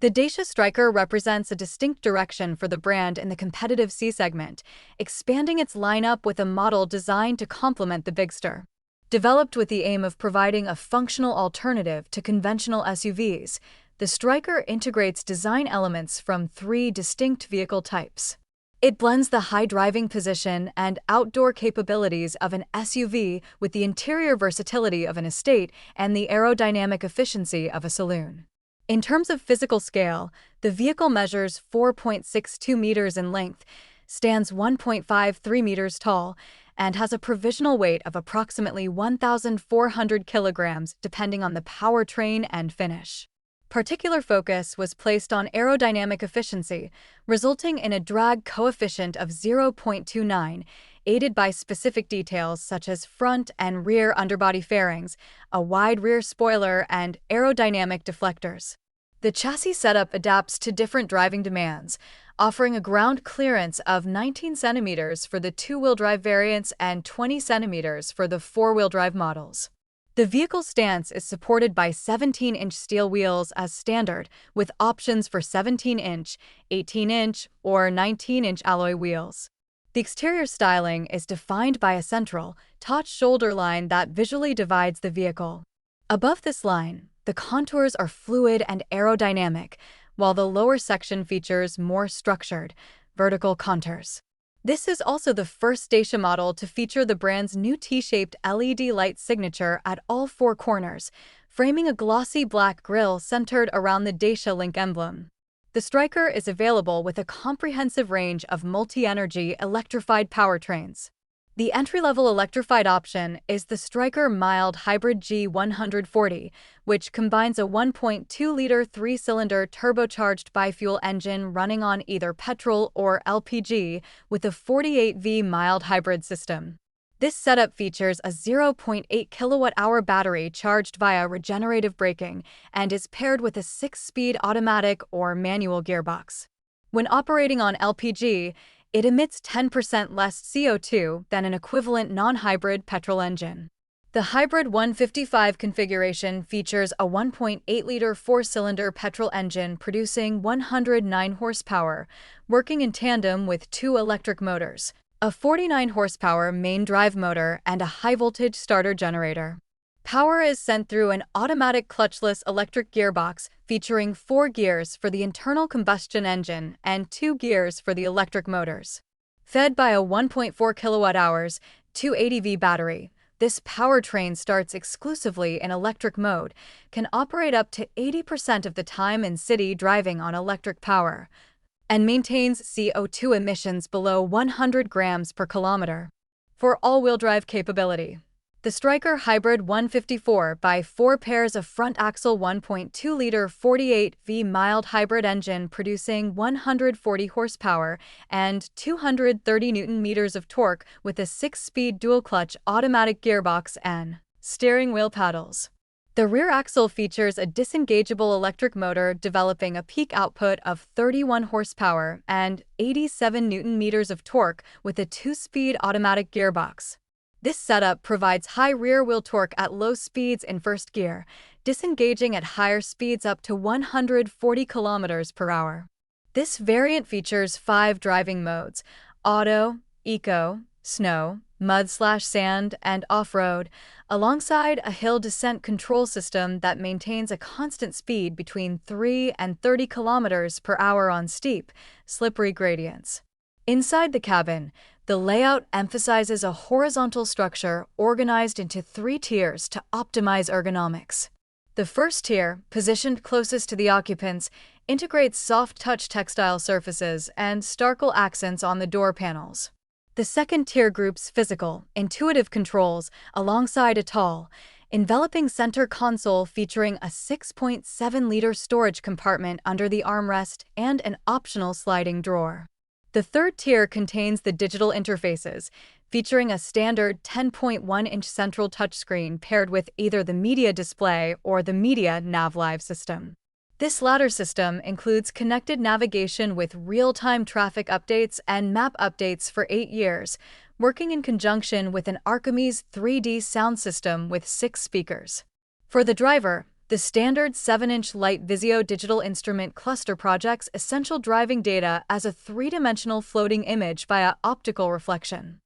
The Dacia Striker represents a distinct direction for the brand in the competitive C segment, expanding its lineup with a model designed to complement the Bigster. Developed with the aim of providing a functional alternative to conventional SUVs, the Striker integrates design elements from three distinct vehicle types. It blends the high driving position and outdoor capabilities of an SUV with the interior versatility of an estate and the aerodynamic efficiency of a saloon. In terms of physical scale, the vehicle measures 4.62 meters in length, stands 1.53 meters tall, and has a provisional weight of approximately 1,400 kilograms depending on the powertrain and finish. Particular focus was placed on aerodynamic efficiency, resulting in a drag coefficient of 0.29, aided by specific details such as front and rear underbody fairings, a wide rear spoiler, and aerodynamic deflectors. The chassis setup adapts to different driving demands, offering a ground clearance of 19 centimeters for the two-wheel drive variants and 20 centimeters for the four-wheel drive models. The vehicle's stance is supported by 17-inch steel wheels as standard, with options for 17-inch, 18-inch, or 19-inch alloy wheels. The exterior styling is defined by a central, taut shoulder line that visually divides the vehicle. Above this line, the contours are fluid and aerodynamic, while the lower section features more structured, vertical contours. This is also the first Dacia model to feature the brand's new T-shaped LED light signature at all four corners, framing a glossy black grille centered around the Dacia Link emblem. The Striker is available with a comprehensive range of multi-energy electrified powertrains. The entry-level electrified option is the Striker Mild Hybrid G140, which combines a 1.2-liter three-cylinder turbocharged bifuel engine running on either petrol or LPG with a 48V mild hybrid system. This setup features a 0.8 kilowatt-hour battery charged via regenerative braking and is paired with a 6-speed automatic or manual gearbox. When operating on LPG, it emits 10% less CO2 than an equivalent non-hybrid petrol engine. The Hybrid 155 configuration features a 1.8-liter four-cylinder petrol engine producing 109 horsepower, working in tandem with two electric motors, a 49-horsepower main drive motor, and a high-voltage starter generator. Power is sent through an automatic clutchless electric gearbox featuring 4 gears for the internal combustion engine and 2 gears for the electric motors. Fed by a 1.4 kilowatt-hours, 280V battery, this powertrain starts exclusively in electric mode, can operate up to 80% of the time in city driving on electric power, and maintains CO2 emissions below 100 grams per kilometer. For all-wheel drive capability, the Striker Hybrid 154 by 4 pairs of front-axle 1.2-liter 48V mild hybrid engine producing 140 horsepower and 230 Nm of torque with a 6-speed dual-clutch automatic gearbox and steering wheel paddles. The rear axle features a disengageable electric motor developing a peak output of 31 horsepower and 87 Nm of torque with a 2-speed automatic gearbox. This setup provides high rear-wheel torque at low speeds in first gear, disengaging at higher speeds up to 140 km per hour. This variant features 5 driving modes: Auto, Eco, Snow, Mud/Sand, and Off-Road, alongside a hill descent control system that maintains a constant speed between 3 and 30 km per hour on steep, slippery gradients. Inside the cabin, the layout emphasizes a horizontal structure organized into 3 tiers to optimize ergonomics. The first tier, positioned closest to the occupants, integrates soft-touch textile surfaces and starkle accents on the door panels. The second tier groups physical, intuitive controls alongside a tall, enveloping center console featuring a 6.7-liter storage compartment under the armrest and an optional sliding drawer. The third tier contains the digital interfaces, featuring a standard 10.1-inch central touchscreen paired with either the media display or the media NavLive system. This latter system includes connected navigation with real-time traffic updates and map updates for 8 years, working in conjunction with an Archimedes 3D sound system with 6 speakers. For the driver, The standard 7-inch light Visio digital instrument cluster projects essential driving data as a three-dimensional floating image via optical reflection.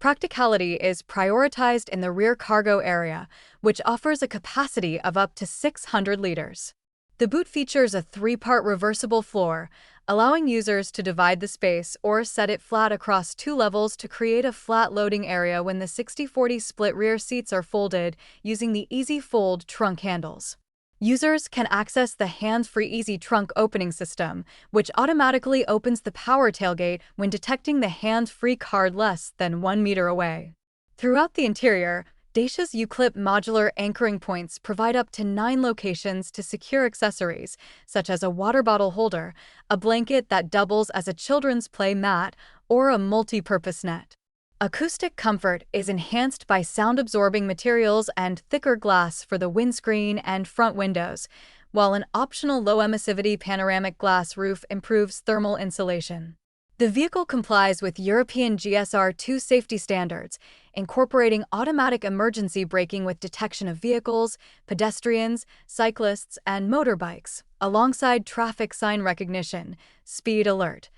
Practicality is prioritized in the rear cargo area, which offers a capacity of up to 600 liters. The boot features a three-part reversible floor, allowing users to divide the space or set it flat across two levels to create a flat loading area when the 60/40 split rear seats are folded using the Easy Fold trunk handles. Users can access the hands-free Easy Trunk opening system, which automatically opens the power tailgate when detecting the hands-free card less than 1 meter away. Throughout the interior, Dacia's U-clip modular anchoring points provide up to 9 locations to secure accessories, such as a water bottle holder, a blanket that doubles as a children's play mat, or a multi-purpose net. Acoustic comfort is enhanced by sound-absorbing materials and thicker glass for the windscreen and front windows, while an optional low-emissivity panoramic glass roof improves thermal insulation. The vehicle complies with European GSR2 safety standards, incorporating automatic emergency braking with detection of vehicles, pedestrians, cyclists, and motorbikes, alongside traffic sign recognition, speed alert,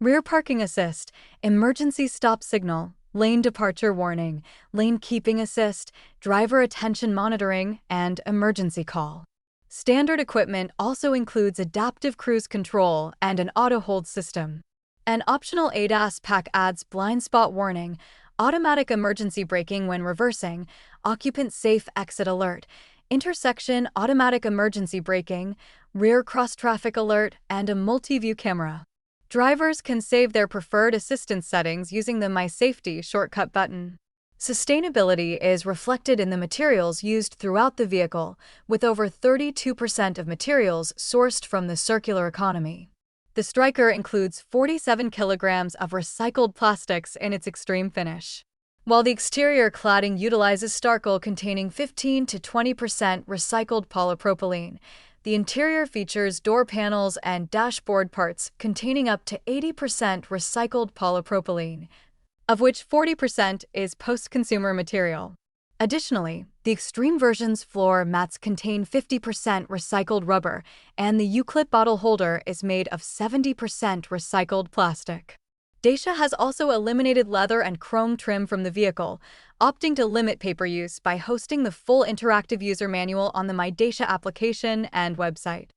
rear parking assist, emergency stop signal, lane departure warning, lane keeping assist, driver attention monitoring, and emergency call. Standard equipment also includes adaptive cruise control and an auto-hold system. An optional ADAS pack adds blind spot warning, automatic emergency braking when reversing, occupant safe exit alert, intersection automatic emergency braking, rear cross-traffic alert, and a multi-view camera. Drivers can save their preferred assistance settings using the My Safety shortcut button. Sustainability is reflected in the materials used throughout the vehicle, with over 32% of materials sourced from the circular economy. The Striker includes 47 kilograms of recycled plastics in its extreme finish. While the exterior cladding utilizes Starkle containing 15 to 20% recycled polypropylene, the interior features door panels and dashboard parts containing up to 80% recycled polypropylene, of which 40% is post-consumer material. Additionally, the Extreme version's floor mats contain 50% recycled rubber, and the U-clip bottle holder is made of 70% recycled plastic. Dacia has also eliminated leather and chrome trim from the vehicle, opting to limit paper use by hosting the full interactive user manual on the My Dacia application and website.